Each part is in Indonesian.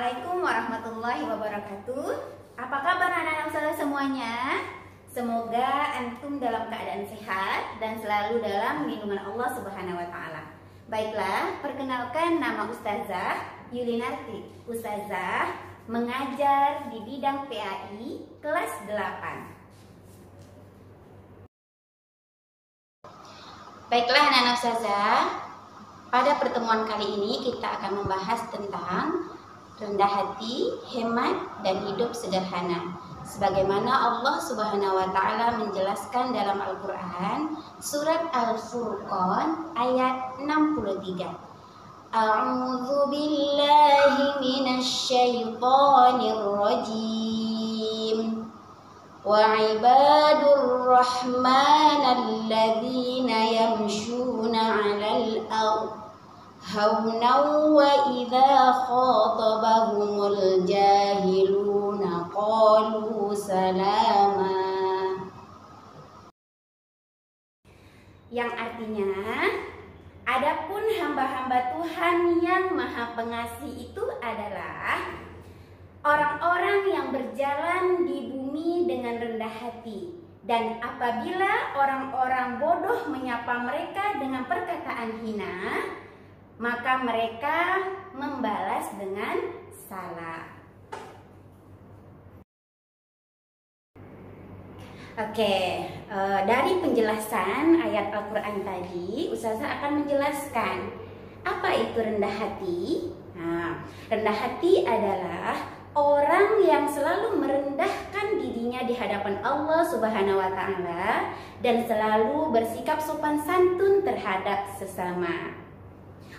Assalamualaikum warahmatullahi wabarakatuh. Apa kabar anak-anak ustazah semuanya? Semoga antum dalam keadaan sehat dan selalu dalam lindungan Allah Subhanahu wa taala. Baiklah, perkenalkan nama Ustazah Yulinarti. Ustazah mengajar di bidang PAI kelas 8. Baiklah anak-anak ustazah, pada pertemuan kali ini kita akan membahas tentang rendah hati, hemat, dan hidup sederhana. Sebagaimana Allah Subhanahu wa taala menjelaskan dalam Al-Qur'an surat Al-Furqan ayat 63. A'udzu billahi minasyaitonir rajim. Wa ibadur rahmanal ladzina yamshuna 'alal ardh haunaw wa idza khatabahumul jahiluna qalu salama. Yang artinya, adapun hamba-hamba Tuhan yang Maha Pengasih itu adalah orang-orang yang berjalan di bumi dengan rendah hati, dan apabila orang-orang bodoh menyapa mereka dengan perkataan hina, maka mereka membalas dengan salah. Dari penjelasan ayat Al-Quran tadi, Ustazah akan menjelaskan apa itu rendah hati. Rendah hati adalah orang yang selalu merendahkan dirinya di hadapan Allah Subhanahu wa taala dan selalu bersikap sopan santun terhadap sesama.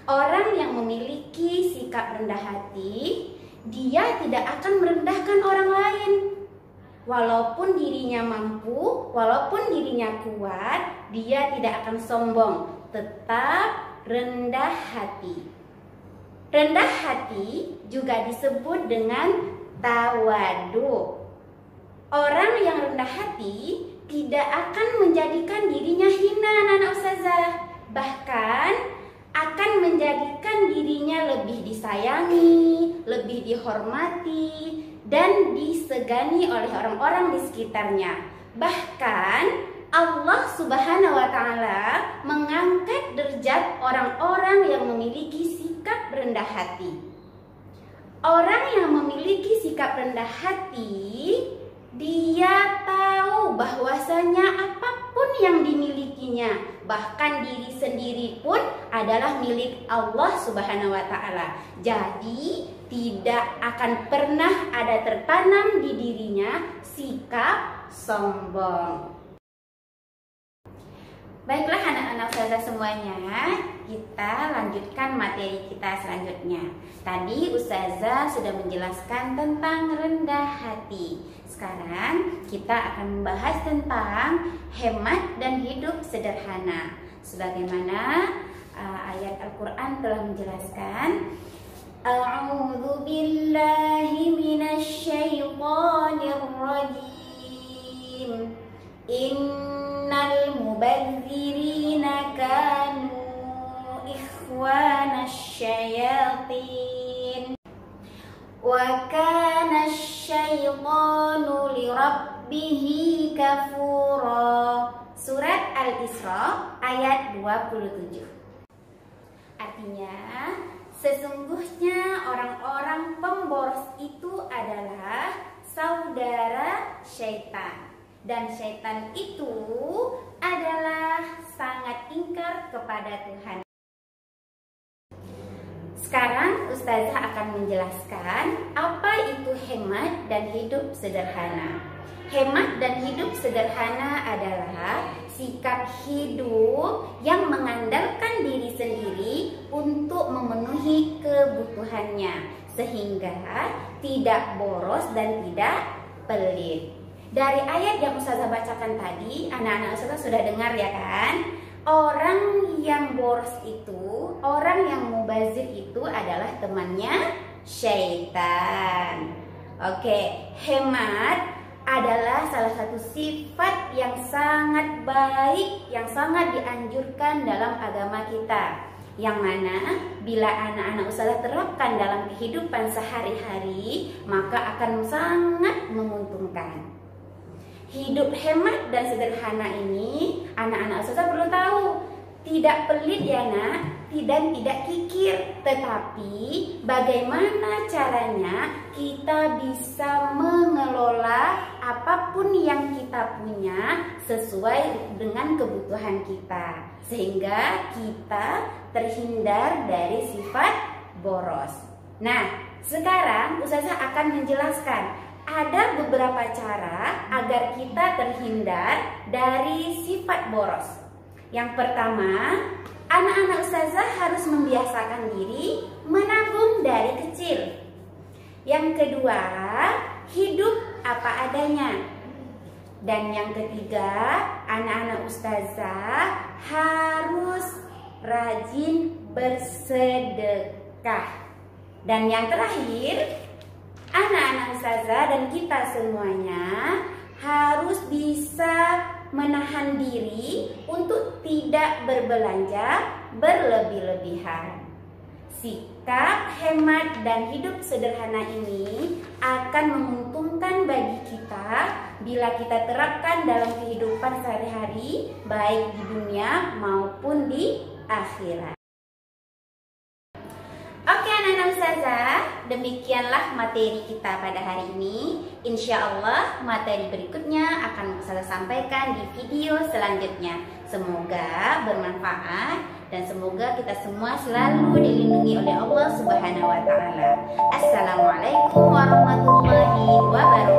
Orang yang memiliki sikap rendah hati, dia tidak akan merendahkan orang lain. Walaupun dirinya mampu, walaupun dirinya kuat, dia tidak akan sombong, tetap rendah hati. Rendah hati juga disebut dengan tawadu. Orang yang rendah hati tidak akan menjadikan dirinya hina, anak ustazah. Bahkan akan menjadikan dirinya lebih disayangi, lebih dihormati, dan disegani oleh orang-orang di sekitarnya. Bahkan Allah Subhanahu wa taala mengangkat derajat orang-orang yang memiliki sikap rendah hati. Orang yang memiliki sikap rendah hati, dia tahu bahwasanya apapun yang dimilikinya, bahkan diri sendiri pun adalah milik Allah Subhanahu wa taala. Jadi tidak akan pernah ada tertanam di dirinya sikap sombong. Baiklah anak-anak ustazah semuanya, kita lanjutkan materi kita selanjutnya. Tadi ustazah sudah menjelaskan tentang rendah hati. Sekarang kita akan membahas tentang hemat dan hidup sederhana. Sebagaimana ayat Al-Quran telah menjelaskan, A'udzu billahi minasyaitonir rajim. Innal mubadzirina kanu ikhwanasy syayatin wa kana asy-syaitanu lirabbihi kafura. Surat Al-Isra ayat 27. Artinya, sesungguhnya orang-orang pemboros itu adalah saudara syaitan, dan syaitan itu adalah sangat ingkar kepada Tuhan. Sekarang ustazah akan menjelaskan apa itu hemat dan hidup sederhana. Hemat dan hidup sederhana adalah sikap hidup yang mengandalkan diri sendiri untuk memenuhi kebutuhannya, sehingga tidak boros dan tidak pelit. Dari ayat yang ustazah bacakan tadi, anak-anak ustazah sudah dengar ya kan? Orang yang boros itu, orang yang mubazir itu adalah temannya syaitan. Hemat adalah salah satu sifat yang sangat baik, yang sangat dianjurkan dalam agama kita. yang mana bila anak-anak ustazah terapkan dalam kehidupan sehari-hari, maka akan sangat menguntungkan. Hidup hemat dan sederhana ini anak-anak ustazah perlu tahu, tidak pelit ya nak, dan tidak kikir, tetapi bagaimana caranya kita bisa mengelola apapun yang kita punya sesuai dengan kebutuhan kita, sehingga kita terhindar dari sifat boros. Nah, sekarang ustazah akan menjelaskan ada beberapa cara agar kita terhindar dari sifat boros. Yang pertama, anak-anak ustazah harus membiasakan diri menabung dari kecil. Yang kedua, hidup apa adanya. Dan yang ketiga, anak-anak ustazah harus rajin bersedekah. Dan yang terakhir, anak-anak ustazah dan kita semuanya harus bisa menahan diri untuk tidak berbelanja berlebih-lebihan. Sikap hemat dan hidup sederhana ini akan menguntungkan bagi kita bila kita terapkan dalam kehidupan sehari-hari, baik di dunia maupun di akhirat. Oke anak-anak ustazah, demikianlah materi kita pada hari ini. Insya Allah materi berikutnya akan ustazah sampaikan di video selanjutnya. Semoga bermanfaat dan semoga kita semua selalu dilindungi oleh Allah Subhanahu wa Ta'ala. Assalamualaikum warahmatullahi wabarakatuh.